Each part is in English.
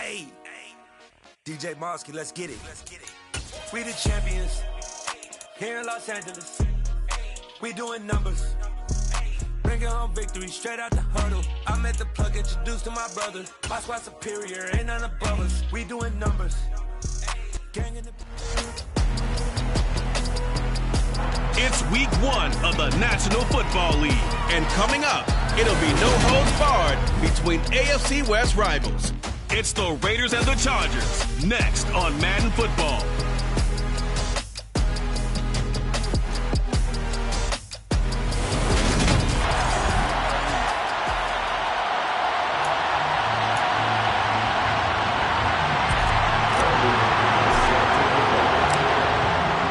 Hey, DJ Mosky, let's get it. We the champions here in Los Angeles. We doing numbers. Bringing home victory straight out the huddle. I met the plug, introduced to my brothers. My squad superior, ain't none above us. We doing numbers. Gang in the... It's week 1 of the National Football League. And coming up, it'll be no holds barred between AFC West rivals. It's the Raiders and the Chargers, next on Madden Football.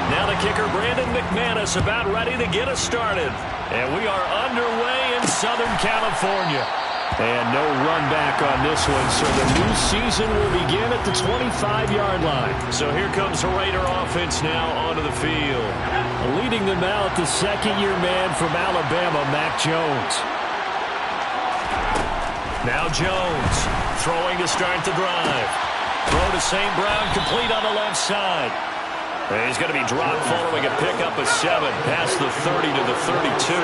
Now the kicker, Brandon McManus, about ready to get us started. And we are underway in Southern California. And no run back on this one, so the new season will begin at the 25-yard line. So here comes the Raider offense now onto the field. Leading them out, the second-year man from Alabama, Mac Jones. Now Jones, throwing to start the drive. Throw to St. Brown, complete on the left side. And he's going to be dropped following a pickup of 7, past the 30 to the 32.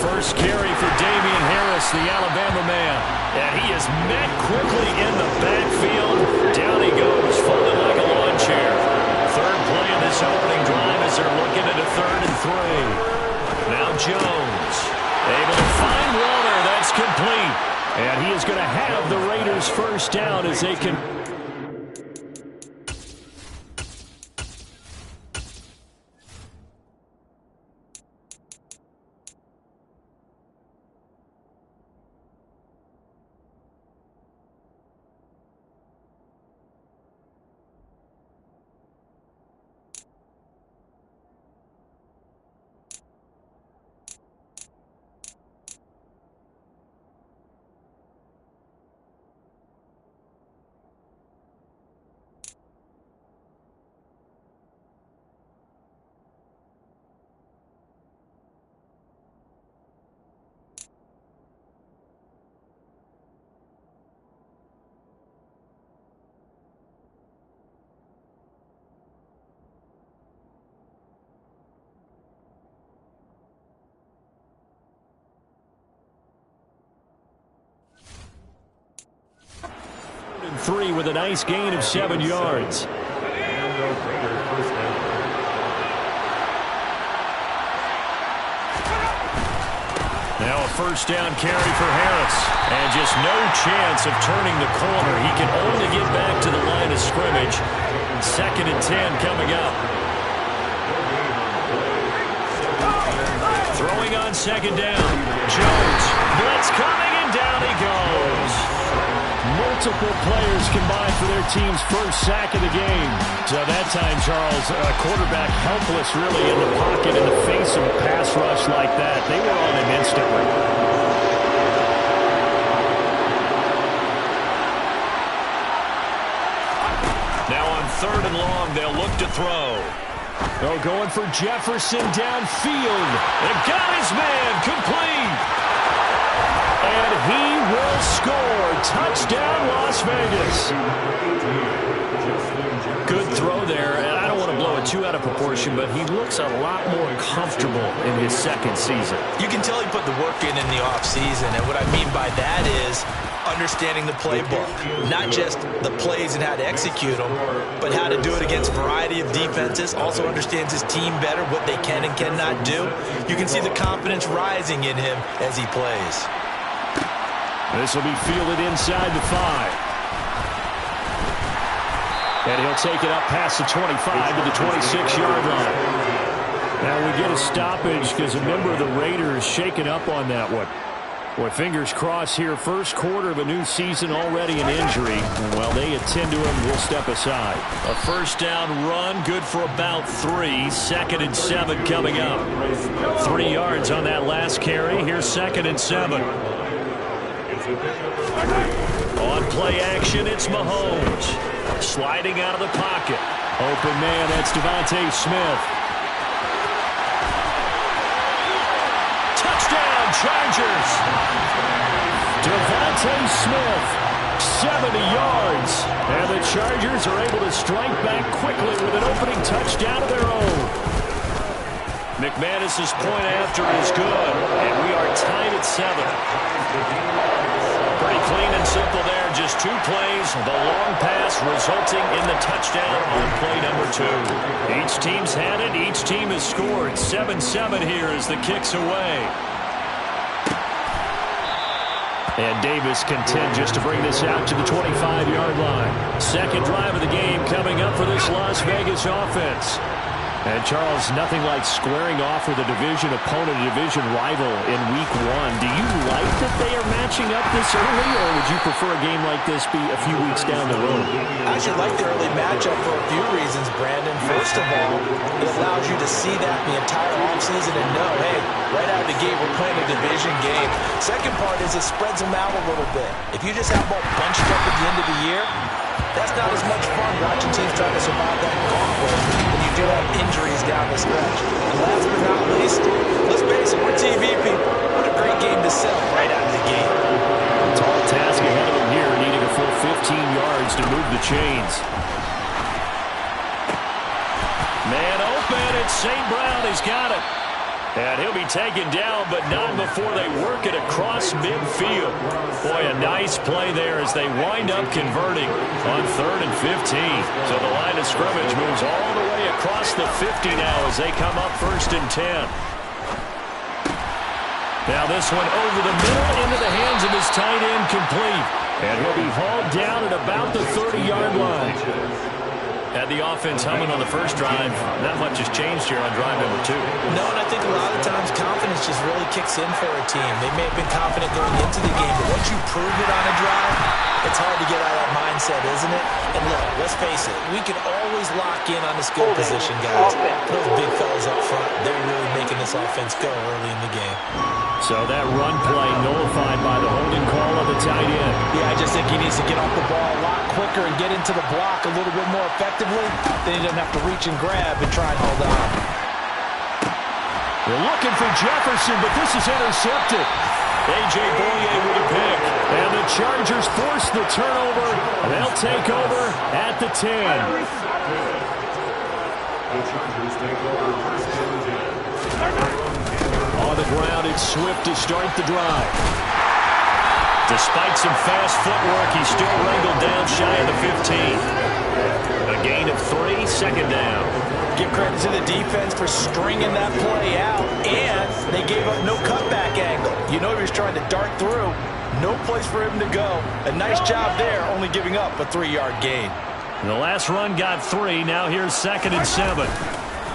First carry for Damian Harris, the Alabama man. And he is met quickly in the backfield. Down he goes, folded like a lawn chair. Third play of this opening drive as they're looking at a 3rd and 3. Now Jones, able to find Waller. That's complete. And he is going to have the Raiders first down as they can... Three with a nice gain of 7 yards. Now a first down carry for Harris. And just no chance of turning the corner. He can only get back to the line of scrimmage. 2nd and 10 coming up. Throwing on 2nd down. Jones. Blitz coming and down he goes. Multiple players combined for their team's first sack of the game. So that time, Charles, quarterback helpless really in the pocket in the face of a pass rush like that. They were on him instantly. Now on 3rd and long, they'll look to throw. Oh, going for Jefferson downfield. And got his man complete. And he will score. Touchdown, Las Vegas. Good throw there, and I don't want to blow it too out of proportion, but he looks a lot more comfortable in his 2nd season. You can tell he put the work in the offseason, and what I mean by that is understanding the playbook. Not just the plays and how to execute them, but how to do it against a variety of defenses. Also understands his team better, what they can and cannot do. You can see the confidence rising in him as he plays. This will be fielded inside the 5. And he'll take it up past the 25 to the 26-yard line. Now we get a stoppage because a member of the Raiders shaken up on that one. Boy, fingers crossed here. First quarter of a new season, already an injury. And while they attend to him, we'll step aside. A first down run, good for about 3. 2nd and 7 coming up. 3 yards on that last carry. Here's 2nd and 7. On play action, it's Mahomes. Sliding out of the pocket. Open man, that's Devontae Smith. Chargers. Devontae Smith, 70 yards. And the Chargers are able to strike back quickly with an opening touchdown of their own. McManus's point after is good, and we are tied at 7. Pretty clean and simple there. Just 2 plays. The long pass resulting in the touchdown on play number 2. Each team's had it. Each team has scored. 7-7 here as the kick's away. And Davis content just to bring this out to the 25-yard line. Second drive of the game coming up for this Las Vegas offense. And, Charles, nothing like squaring off with a division opponent, a division rival in Week 1. Do you like that they are matching up this early, or would you prefer a game like this be a few weeks down the road? I actually like the early matchup for a few reasons, Brandon. First of all, it allows you to see that the entire offseason and know, hey, right out of the gate, we're playing a division game. Second part is it spreads them out a little bit. If you just have them all bunched up at the end of the year, that's not as much fun watching teams trying to survive that gauntlet when you do have injuries down the stretch. And last but not least, let's face it, we're TV people. What a great game to sell right out of the gate. Tall task ahead of him here, needing a full 15 yards to move the chains. Man open, it's St. Brown. He's got it. And he'll be taken down, but not before they work it across midfield. Boy, a nice play there as they wind up converting on 3rd and 15. So the line of scrimmage moves all the way across the 50 now as they come up 1st and 10. Now this one over the middle into the hands of his tight end, complete. And he'll be hauled down at about the 30-yard line. Had the offense humming on the first drive. Not much has changed here on drive number 2. No, and I think a lot of times confidence just really kicks in for a team. They may have been confident going into the game, but once you prove it on a drive, it's hard to get out of that mindset, isn't it? And look, let's face it, we can always lock in on the skill position, guys. Those big fellas up front, they're really making this offense go early in the game. So that run play nullified by the holding call of the tight end. Yeah, I just think he needs to get off the ball a lot quicker and get into the block a little bit more effectively. Then he doesn't have to reach and grab and try and hold on. They're looking for Jefferson, but this is intercepted. A.J. Bouye with a pick. And the Chargers force the turnover. They'll take over at the 10. On the ground, it's Swift to start the drive. Despite some fast footwork, he's still wrangled down shy of the 15. A gain of 3, 2nd down. Give credit to the defense for stringing that play out, and they gave up no cutback angle. You know he was trying to dart through. No place for him to go. A nice job there, only giving up a 3-yard gain. And the last run got 3. Now here's 2nd and 7.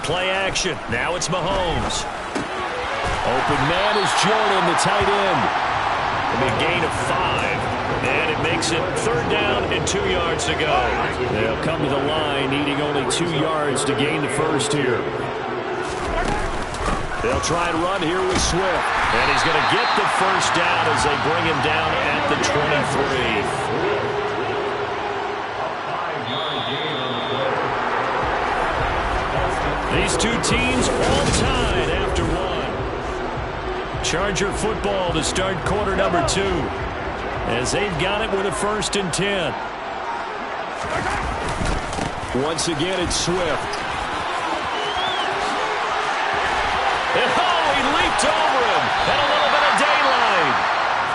Play action. Now it's Mahomes. Open man is Jordan, the tight end. It'll be a gain of 5. And it makes it 3rd down and 2 yards to go. They'll come to the line, needing only 2 yards to gain the first here. They'll try and run here with Swift. And he's going to get the first down as they bring him down at the 23. These two teams all tied after 1. Charger football to start quarter number 2. As they've got it with a 1st and 10. Once again, it's Swift. Oh, he leaped over him. And a little bit of daylight.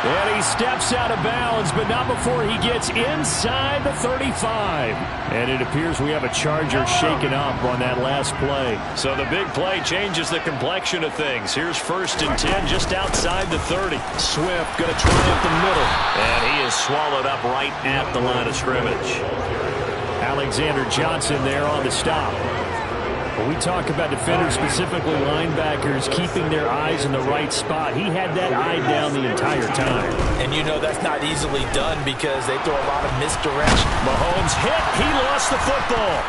And he steps out of bounds, but not before he gets inside the 35. And it appears we have a Charger shaken up on that last play. So the big play changes the complexion of things. Here's 1st and 10 just outside the 30. Swift going to try up the middle. And he is swallowed up right at the line of scrimmage. Alexander Johnson there on the stop. When we talk about defenders, specifically linebackers, keeping their eyes in the right spot, he had that eye down the entire time. And you know that's not easily done because they throw a lot of misdirection. Mahomes hit. He lost the football.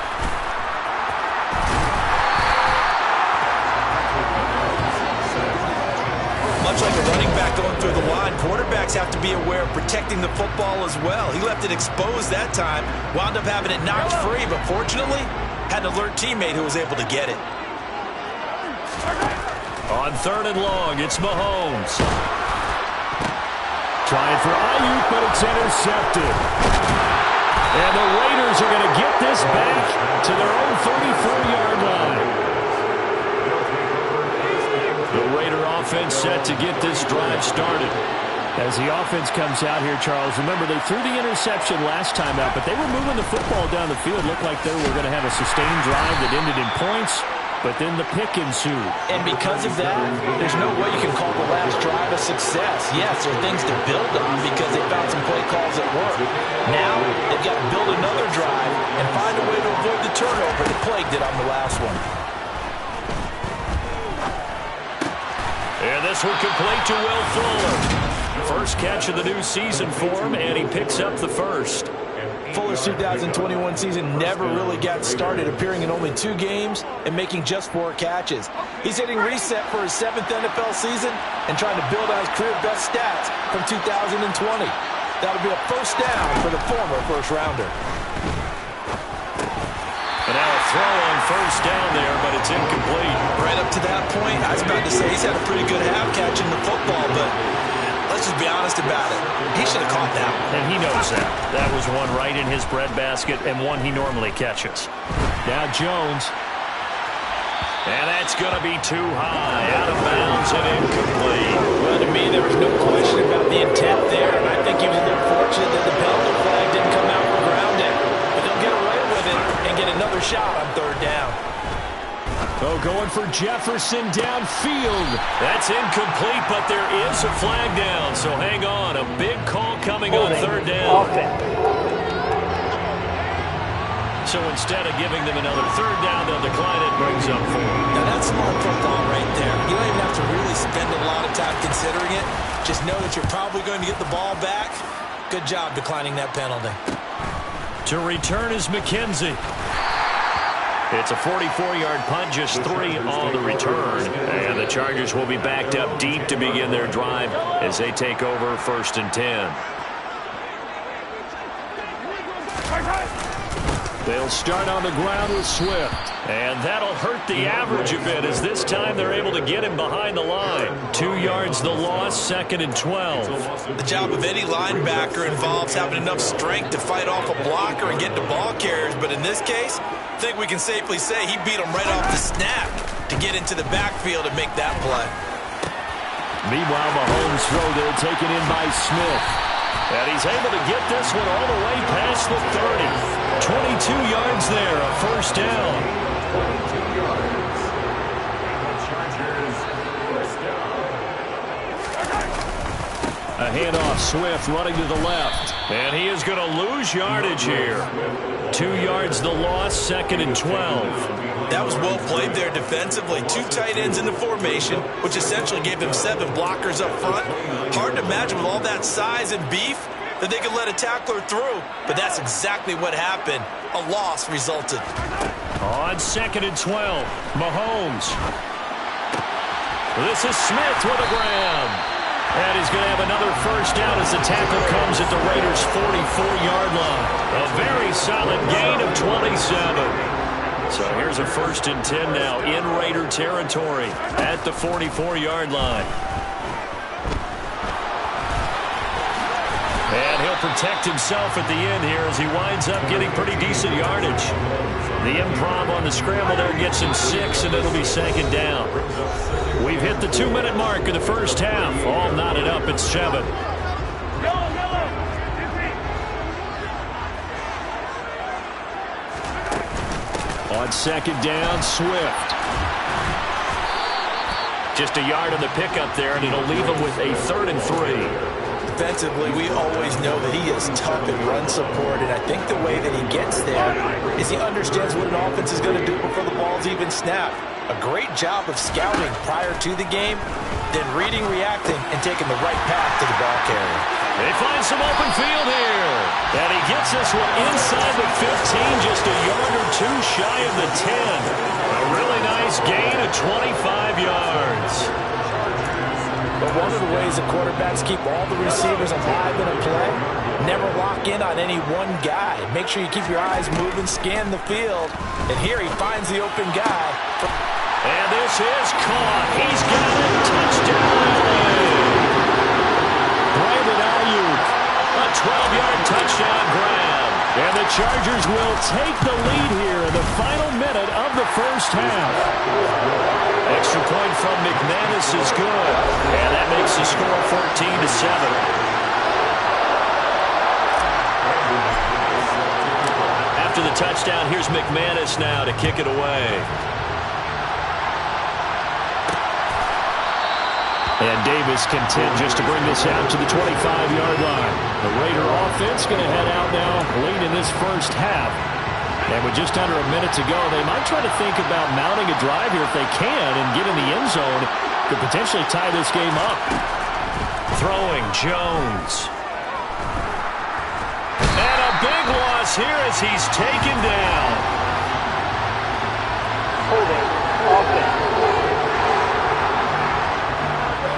Much like a running back going through the line, quarterbacks have to be aware of protecting the football as well. He left it exposed that time, wound up having it knocked free, but fortunately, had an alert teammate who was able to get it. On 3rd and long, it's Mahomes. Trying for Ayuk, but it's intercepted. And the Raiders are going to get this back to their own 34-yard line. The Raider offense set to get this drive started. As the offense comes out here, Charles, remember they threw the interception last time out, but they were moving the football down the field. Looked like they were going to have a sustained drive that ended in points, but then the pick ensued. And because of that, there's no way you can call the last drive a success. Yes, there are things to build on because they found some play calls that work. Now, they've got to build another drive and find a way to avoid the turnover that plagued it on the last one. And this one complete to Will Fuller. First catch of the new season for him, and he picks up the first. Fuller's 2021 season never really got started, appearing in only 2 games and making just 4 catches. He's hitting reset for his 7th NFL season and trying to build on his career best stats from 2020. That'll be a first down for the former first-rounder. And now a throw on first down there, but it's incomplete. Right up to that point, I was about to say he's had a pretty good half catching the football, but let's just be honest about it. He should have caught that one. And he knows that. That was one right in his breadbasket and one he normally catches. Now Jones. And that's going to be too high. Out of bounds and incomplete. Well, to me, there was no question about the intent there, and I think he was a little fortunate that the penalty flag didn't come out for grounding. But they'll get away with it and get another shot on 3rd down. Oh, going for Jefferson downfield. That's incomplete, but there is a flag down. So hang on. A big call coming on 3rd down. So instead of giving them another 3rd down, they'll decline it. Brings up 4. Now that's smart football right there. You don't even have to really spend a lot of time considering it. Just know that you're probably going to get the ball back. Good job declining that penalty. To return is McKenzie. It's a 44-yard punt, just 3 on the return. And the Chargers will be backed up deep to begin their drive as they take over 1st and 10. They'll start on the ground with Swift. And that'll hurt the average a bit as this time they're able to get him behind the line. 2 yards the loss, 2nd and 12. The job of any linebacker involves having enough strength to fight off a blocker and get to ball carriers. But in this case, I think we can safely say he beat him right off the snap to get into the backfield and make that play. Meanwhile, Mahomes' throw there taken in by Smith. And he's able to get this one all the way past the 30. 22 yards there, a first down. A handoff, Swift running to the left. And he is going to lose yardage here. 2 yards the loss, 2nd and 12. That was well played there defensively. 2 tight ends in the formation, which essentially gave them 7 blockers up front. Hard to imagine with all that size and beef that they could let a tackler through, but that's exactly what happened. A loss resulted. On 2nd and 12, Mahomes. This is Smith with a grab. And he's going to have another first down as the tackle comes at the Raiders' 44-yard line. A very solid gain of 27. So here's a 1st and 10 now in Raider territory at the 44-yard line. And he'll protect himself at the end here as he winds up getting pretty decent yardage. The improv on the scramble there gets him 6, and it'll be 2nd down. We've hit the 2-minute mark of the first half. All knotted up at 7. On 2nd down, Swift. Just a yard on the pickup there, and it'll leave him with a 3rd and 3. Defensively, we always know that he is tough in run support, and I think the way that he gets there is he understands what an offense is going to do before the ball's even snapped. A great job of scouting prior to the game, then reading, reacting, and taking the right path to the ball carrier. They find some open field here. And he gets this one inside the 15, just a yard or 2 shy of the 10. A really nice gain of 25 yards. But one of the ways the quarterbacks keep all the receivers alive in a play, never lock in on any one guy. Make sure you keep your eyes moving, scan the field. And here he finds the open guy. And this is caught. He's got it. Touchdown. Brandon Ayuk, a 12-yard touchdown grab. And the Chargers will take the lead here in the final minute of the first half. Extra point from McManus is good. And that makes the score 14-7. After the touchdown, here's McManus now to kick it away. And Davis content just to bring this out to the 25-yard line. The Raider offense going to head out now late in this first half. And with just under a minute to go, they might try to think about mounting a drive here if they can and get in the end zone. Could potentially tie this game up. Throwing Jones. And a big loss here as he's taken down. Holding offense.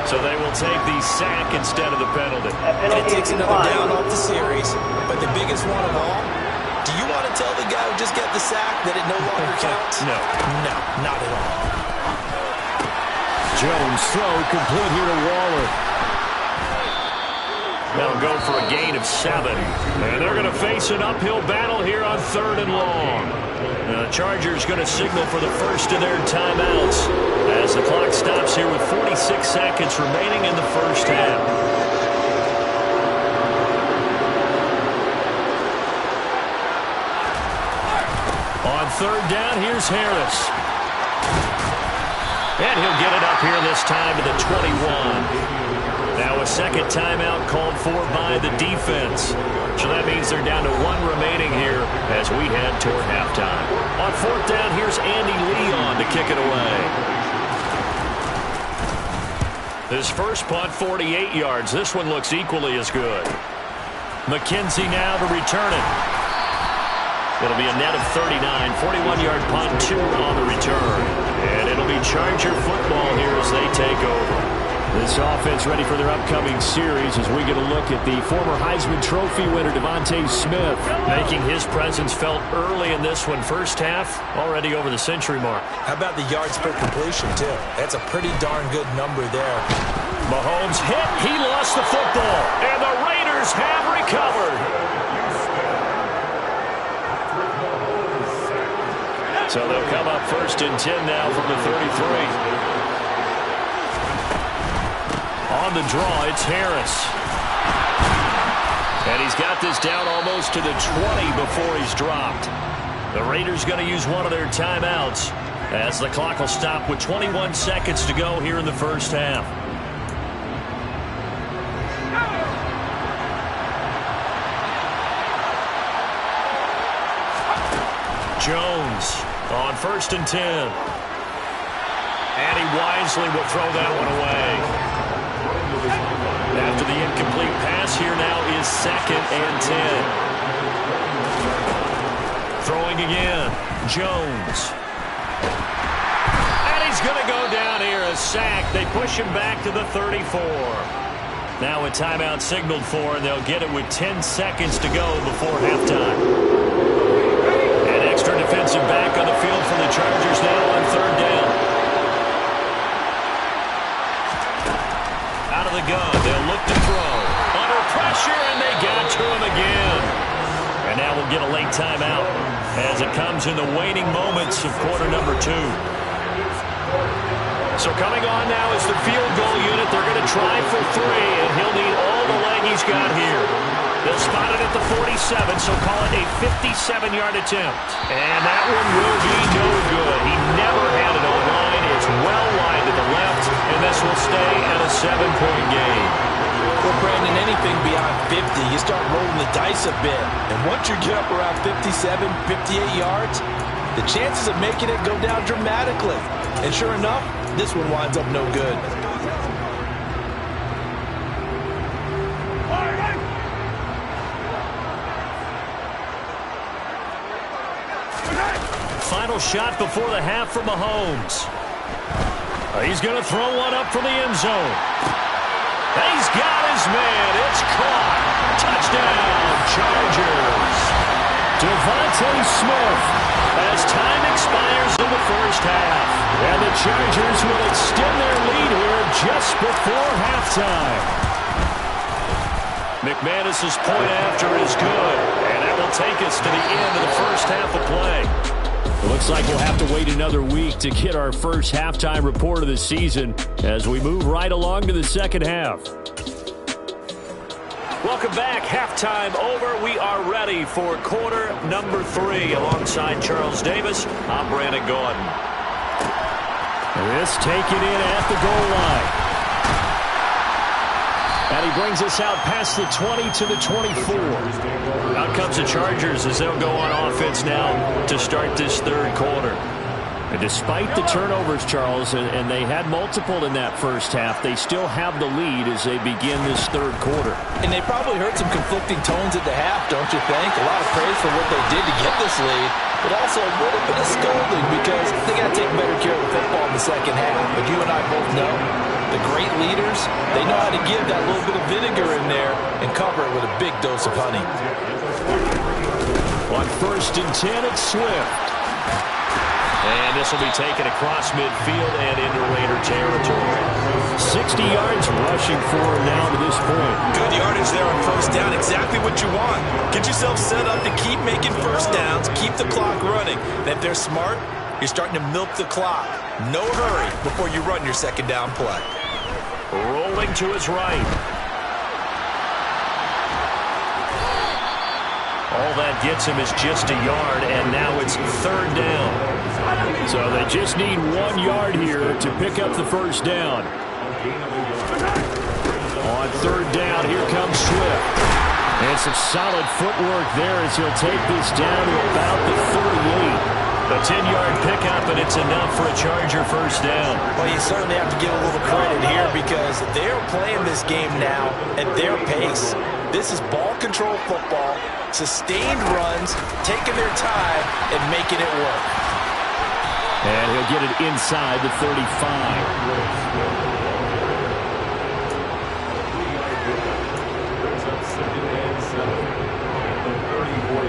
So they will take the sack instead of the penalty. And it takes another down off the series. But the biggest one of all, do you want to tell the guy who just got the sack that it no longer counts? No. No, not at all. Jones throw complete here to Waller. They'll go for a gain of 7. And they're going to face an uphill battle here on 3rd and long. The Chargers going to signal for the first of their timeouts as the clock stops here with 46 seconds remaining in the first half. On 3rd down, here's Harris. And he'll get it up here this time to the 21. Now a second timeout called for by the defense. So that means they're down to 1 remaining here as we head toward halftime. On 4th down, here's Andy Leon to kick it away. His first punt, 48 yards. This one looks equally as good. McKenzie now to return it. It'll be a net of 39. 41-yard punt, 2 on the return. And it'll be Charger football here as they take over. This offense ready for their upcoming series as we get a look at the former Heisman Trophy winner Devontae Smith making his presence felt early in this one. First half already over the century mark. How about the yards per completion, too? That's a pretty darn good number there. Mahomes hit. He lost the football. And the Raiders have recovered. So they'll come up 1st and 10 now from the 33. On the draw, it's Harris. And he's got this down almost to the 20 before he's dropped. The Raiders going to use one of their timeouts as the clock will stop with 21 seconds to go here in the first half. Jones on 1st and 10. And he wisely will throw that one away. After the incomplete pass, here now is 2nd and 10. Throwing again, Jones. And he's going to go down here, a sack. They push him back to the 34. Now a timeout signaled for, and they'll get it with 10 seconds to go before halftime. An extra defensive back on the field for the Chargers now on 3rd down. Out of the gun, they'll look to throw. Under pressure, and they got to him again. And now we'll get a late timeout as it comes in the waning moments of quarter number 2. So coming on now is the field goal unit. They're going to try for 3, and he'll need all the leg he's got here. They'll spot it at the 47, so call it a 57-yard attempt. And that one will be no good. He never had it on line. It's well wide to the left, and this will stay at a 7-point game. Well, Brandon, anything beyond 50, you start rolling the dice a bit. And once you get up around 57, 58 yards, the chances of making it go down dramatically. And sure enough, this one winds up no good. Final shot before the half from Mahomes. He's going to throw one up from the end zone. He's got his man. It's caught. Touchdown, Chargers. Devontae Smith as time expires in the first half. And the Chargers will extend their lead here just before halftime. McManus's point after is good, and that will take us to the end of the first half of play. It looks like we'll have to wait another week to get our first halftime report of the season as we move right along to the second half. Welcome back. Halftime over. We are ready for quarter number 3. Alongside Charles Davis, I'm Brandon Gaudin. This taken in at the goal line. And he brings us out past the 20 to the 24. Out comes the Chargers as they'll go on offense now to start this third quarter. And despite the turnovers, Charles, and they had multiple in that first half, they still have the lead as they begin this third quarter. And they probably heard some conflicting tones at the half, don't you think? A lot of praise for what they did to get this lead, but also a little bit of scolding because they got to take better care of the football in the second half. But you and I both know the great leaders, they know how to give that little bit of vinegar in there and cover it with a big dose of honey. On 1st and 10, it's Swift. And this will be taken across midfield and into Raider territory. 60 yards rushing for him now to this point. Good yardage there on first down. Exactly what you want. Get yourself set up to keep making first downs, keep the clock running. And if they're smart, you're starting to milk the clock. No hurry before you run your second down play. Rolling to his right. All that gets him is just a yard, and now it's third down. So they just need 1 yard here to pick up the first down. On third down, here comes Swift. And some solid footwork there as he'll take this down to about the 38. A 10-yard pickup, and it's enough for a Charger first down. Well, you certainly have to give a little credit here because they're playing this game now at their pace. This is ball control football, sustained runs, taking their time, and making it work. And he'll get it inside the 35.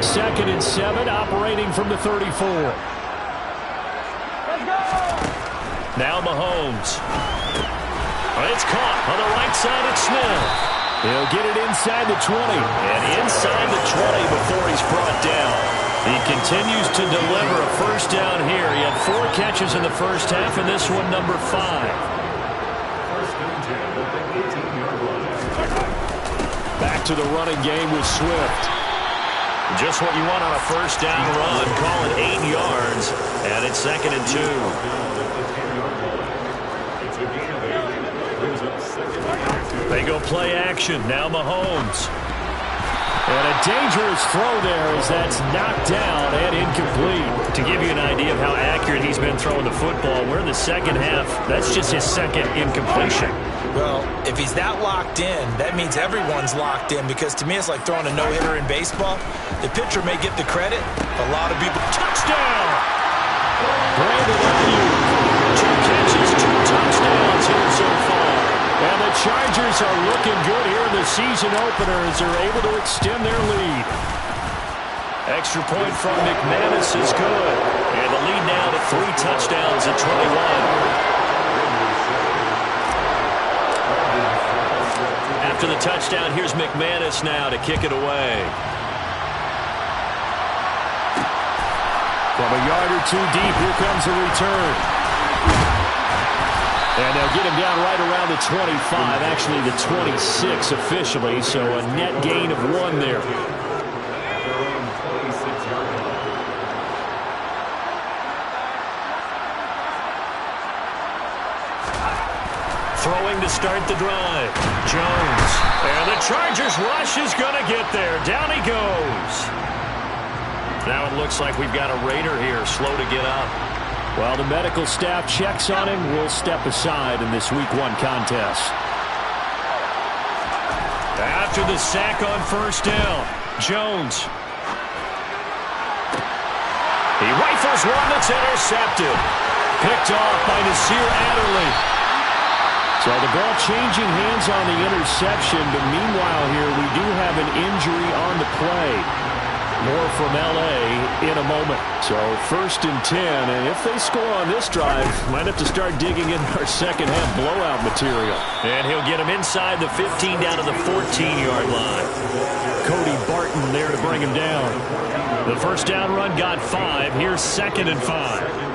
2nd and 7, operating from the 34. Now Mahomes. It's caught on the right side of Smith. He'll get it inside the 20. And inside the 20 before he's brought down. He continues to deliver a first down here. He had 4 catches in the first half, and this one number 5. Back to the running game with Swift. Just what you want on a first down run. Call it 8 yards, and it's 2nd and 2. They go play action. Now Mahomes. And a dangerous throw there as that's knocked down and incomplete. To give you an idea of how accurate he's been throwing the football, we're in the second half. That's just his second incompletion. Well, if he's that locked in, that means everyone's locked in because to me it's like throwing a no-hitter in baseball. The pitcher may get the credit, but a lot of people... Touchdown! Brandon Ayuk. 2 catches, 2 touchdowns here so far. And the Chargers are looking good here in the season opener as they're able to extend their lead. Extra point from McManus is good. And the lead now to 3 touchdowns at 21. After the touchdown, here's McManus now to kick it away. From a yard or 2 deep, here comes a return. And they'll get him down right around the 25, actually the 26 officially, so a net gain of 1 there. Throwing to start the drive. Jones. And the Chargers rush is going to get there. Down he goes. Now it looks like we've got a Raider here, slow to get up. Well, the medical staff checks on him. We'll step aside in this Week 1 contest. After the sack on first down, Jones. He rifles one that's intercepted. Picked off by Nasir Adderley. So the ball changing hands on the interception, but meanwhile here we do have an injury on the play. More from L.A. in a moment. So 1st and 10, and if they score on this drive, might have to start digging in our second-half blowout material. And he'll get him inside the 15 down to the 14-yard line. Cody Barton there to bring him down. The first down run got 5. Here's 2nd and 5.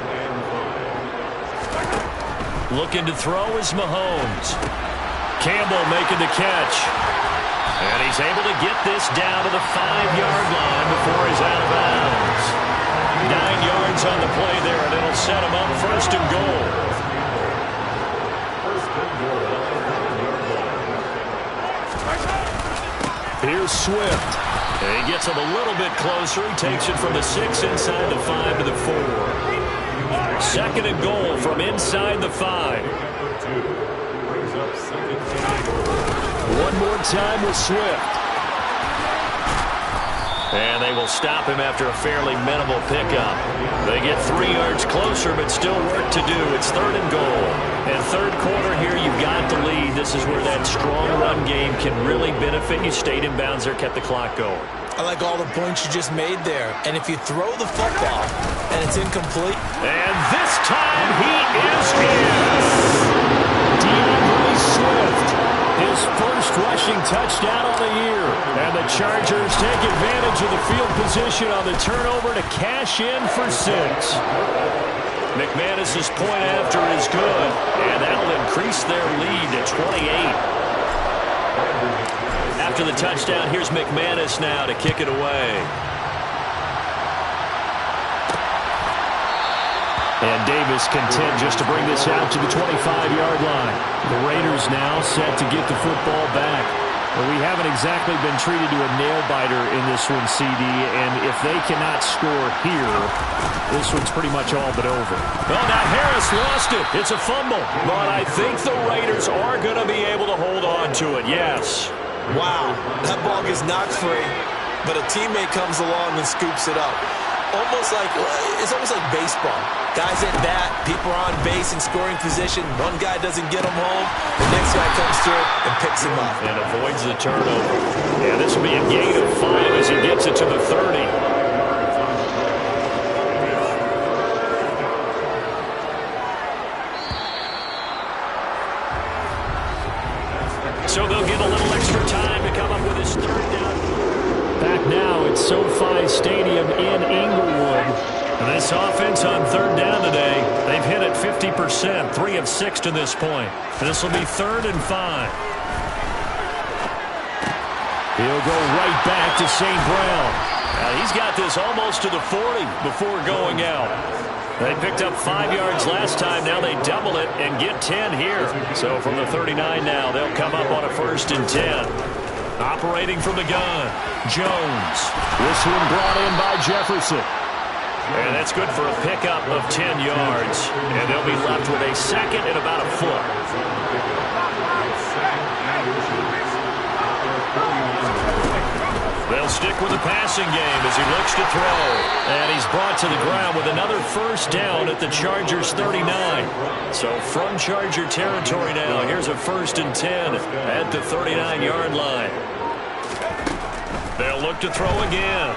Looking to throw is Mahomes. Campbell making the catch. And he's able to get this down to the 5-yard line before he's out of bounds. 9 yards on the play there, and it'll set him up 1st and goal. Here's Swift. And he gets him a little bit closer. He takes it from the 6 inside the 5 to the 4. 2nd and goal from inside the 5. One more time with Swift. And they will stop him after a fairly minimal pickup. They get 3 yards closer, but still work to do. It's 3rd and goal. And 3rd quarter here, you've got the lead. This is where that strong run game can really benefit you. Stayed in bounds there, kept the clock going. I like all the points you just made there. And if you throw the football and it's incomplete. And this time he is in. DeAndre Swift. His first rushing touchdown on the year. And the Chargers take advantage of the field position on the turnover to cash in for 6. McManus's point after is good. And that'll increase their lead to 28. After the touchdown, here's McManus now to kick it away. And Davis content just to bring this out to the 25-yard line. The Raiders now set to get the football back. But we haven't exactly been treated to a nail-biter in this one, CD. And if they cannot score here, this one's pretty much all but over. Well, now Harris lost it. It's a fumble. But I think the Raiders are going to be able to hold on to it, yes. Wow, that ball gets knocked free, but a teammate comes along and scoops it up. It's almost like baseball. Guys at bat, people are on base in scoring position. One guy doesn't get him home. The next guy comes through and picks him up. And avoids the turnover. Yeah, this will be a gain of 5 as he gets it to the 30. So they'll get a little extra time to come up with his 3rd down. Back now at SoFi Stadium in Inglewood. This offense on 3rd down today, they've hit it 50%, 3 of 6 to this point. This will be 3rd and 5. He'll go right back to St. Brown. Now he's got this almost to the 40 before going out. They picked up 5 yards last time. Now they double it and get 10 here. So from the 39 now, they'll come up on a 1st and 10. Operating from the gun, Jones. This one brought in by Jefferson. And that's good for a pickup of 10 yards. And they'll be left with a 2nd and about a foot. They'll stick with the passing game as he looks to throw. And he's brought to the ground with another 1st down at the Chargers 39. So from Charger territory now, here's a 1st and 10 at the 39-yard line. They'll look to throw again.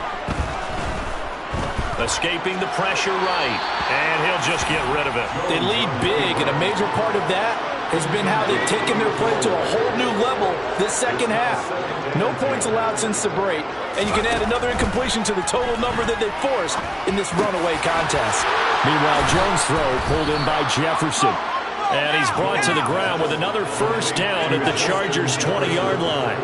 Escaping the pressure right. And he'll just get rid of it. They lead big, and a major part of that has been how they've taken their play to a whole new level this 2nd half. No points allowed since the break, and you can add another incompletion to the total number that they forced in this runaway contest. Meanwhile, Jones' throw pulled in by Jefferson. And he's brought to the ground with another 1st down at the Chargers' 20-yard line.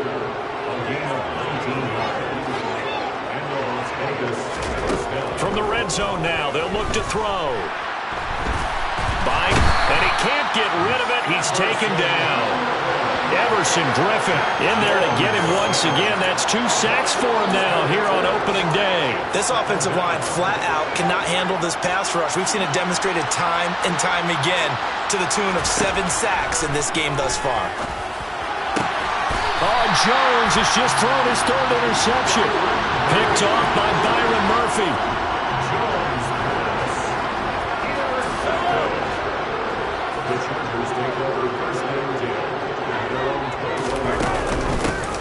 From the red zone now, they'll look to throw. Bite, and he can't get rid of it. He's taken down. Everson Griffin in there to get him once again. That's 2 sacks for him now here on opening day. This offensive line flat out cannot handle this pass rush. We've seen it demonstrated time and time again to the tune of 7 sacks in this game thus far. Oh, Jones has just thrown his 3rd interception. Picked off by Byron Murphy.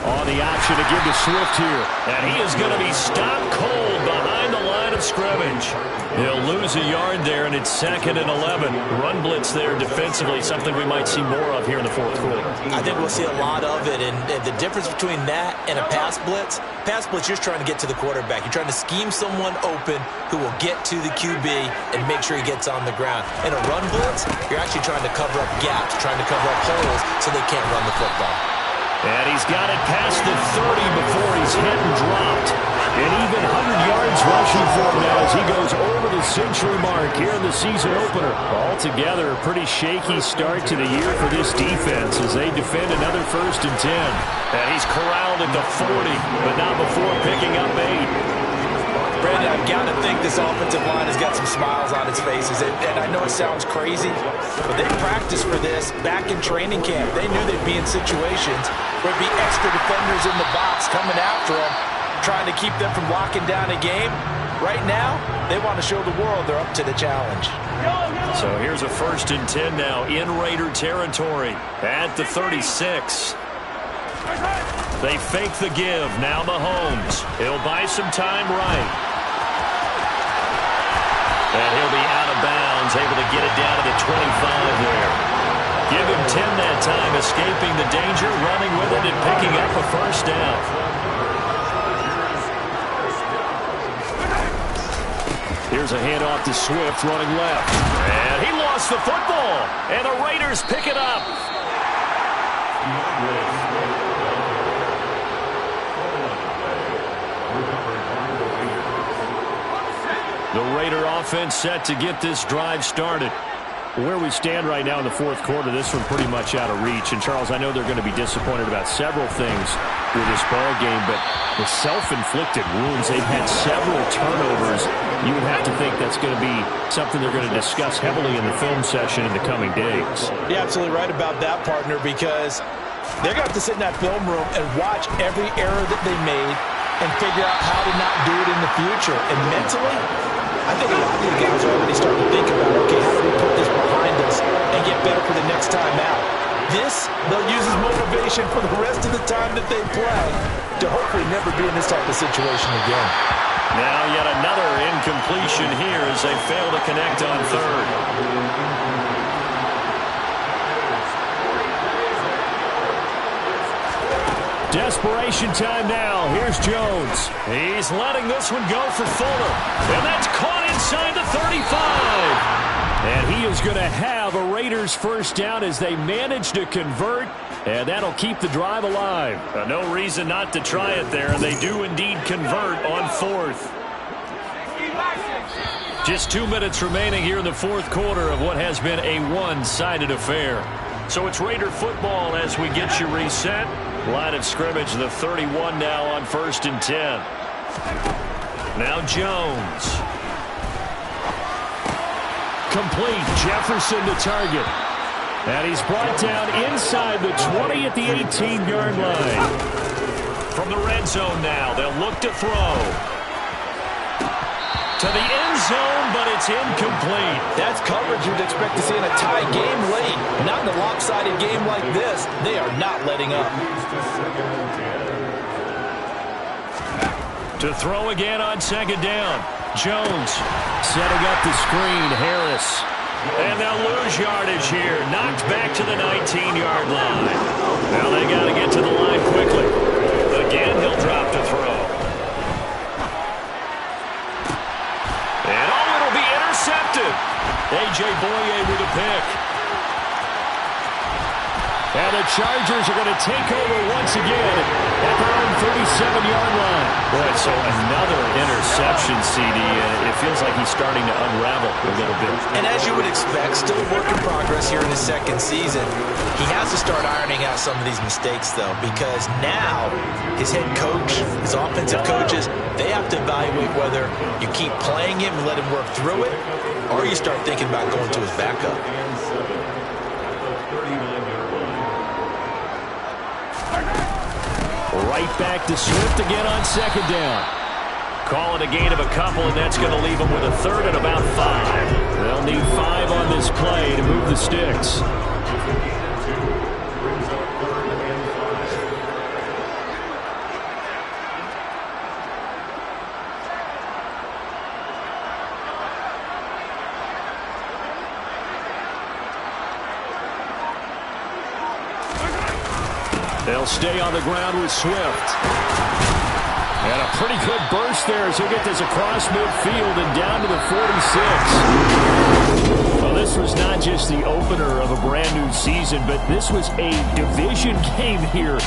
On the option to give to Swift here. And he is going to be stopped cold behind the line of scrimmage. He'll lose a yard there, and it's 2nd and 11. Run blitz there defensively, something we might see more of here in the fourth quarter. I think we'll see a lot of it, and the difference between that and a pass blitz, you're trying to get to the quarterback. You're trying to scheme someone open who will get to the QB and make sure he gets on the ground. In a run blitz, you're actually trying to cover up gaps, trying to cover up holes so they can't run the football. And he's got it past the 30 before he's hit and dropped. And even 100 yards rushing for him now as he goes over the century mark here in the season opener. Altogether, a pretty shaky start to the year for this defense as they defend another 1st and 10. And he's corralled at the 40, but not before picking up 8. Brandon, I've got to think this offensive line has got some smiles on its faces. And I know it sounds crazy, but they practiced for this back in training camp. They knew they'd be in situations where there'd be extra defenders in the box coming after them, trying to keep them from locking down a game. Right now, they want to show the world they're up to the challenge. So here's a 1st and 10 now in Raider territory at the 36. They fake the give. Now Mahomes. He'll buy some time right. And he'll be out of bounds, able to get it down to the 25 there. Give him 10 that time, escaping the danger, running with it, and picking up a 1st down. Here's a handoff to Swift running left. And he lost the football. And the Raiders pick it up. The Raider offense set to get this drive started. Where we stand right now in the fourth quarter, this one pretty much out of reach. And, Charles, I know they're going to be disappointed about several things with this ball game, but the self-inflicted wounds, they've had several turnovers. You would have to think that's going to be something they're going to discuss heavily in the film session in the coming days. You're absolutely right about that, partner, because they're going to have to sit in that film room and watch every error that they made and figure out how to not do it in the future. And mentally, I think a lot of these guys are already starting to think about, okay, how do we put this behind us and get better for the next time out? This, they'll use as motivation for the rest of the time that they play to hopefully never be in this type of situation again. Now yet another incompletion here as they fail to connect on 3rd. Desperation time now. Here's Jones. He's letting this one go for Fuller. And that's caught inside the 35. And he is going to have a Raiders 1st down as they manage to convert. And that'll keep the drive alive. No reason not to try it there. And they do indeed convert on 4th. Just 2 minutes remaining here in the fourth quarter of what has been a one-sided affair. So it's Raider football as we get you reset. Line of scrimmage, the 31 now on 1st and 10. Now Jones. Complete. Jefferson to target. And he's brought down inside the 20 at the 18-yard line. From the red zone now, they'll look to throw. To the end zone, but it's incomplete. That's coverage you'd expect to see in a tie game late. Not in a lopsided game like this. They are not letting up. To throw again on 2nd down. Jones setting up the screen. Harris. And they'll lose yardage here. Knocked back to the 19-yard line. Now they got to get to the line quickly. Again, he'll drop to throw. Intercepted. A.J. Boye with a pick. And the Chargers are going to take over once again at their own 37-yard line. Boy, so another interception, CD, and it feels like he's starting to unravel a little bit. And as you would expect, still a work in progress here in his 2nd season. He has to start ironing out some of these mistakes, though, because now his head coach, his offensive coaches, they have to evaluate whether you keep playing him and let him work through it, or you start thinking about going to his backup. Right back to Swift again on 2nd down. Call it a gain of a couple, and that's going to leave them with a 3rd and about 5. They'll need 5 on this play to move the sticks. They'll stay on the ground with Swift. And a pretty good burst there as he'll get this across midfield and down to the 46. Well, this was not just the opener of a brand new season, but this was a division game here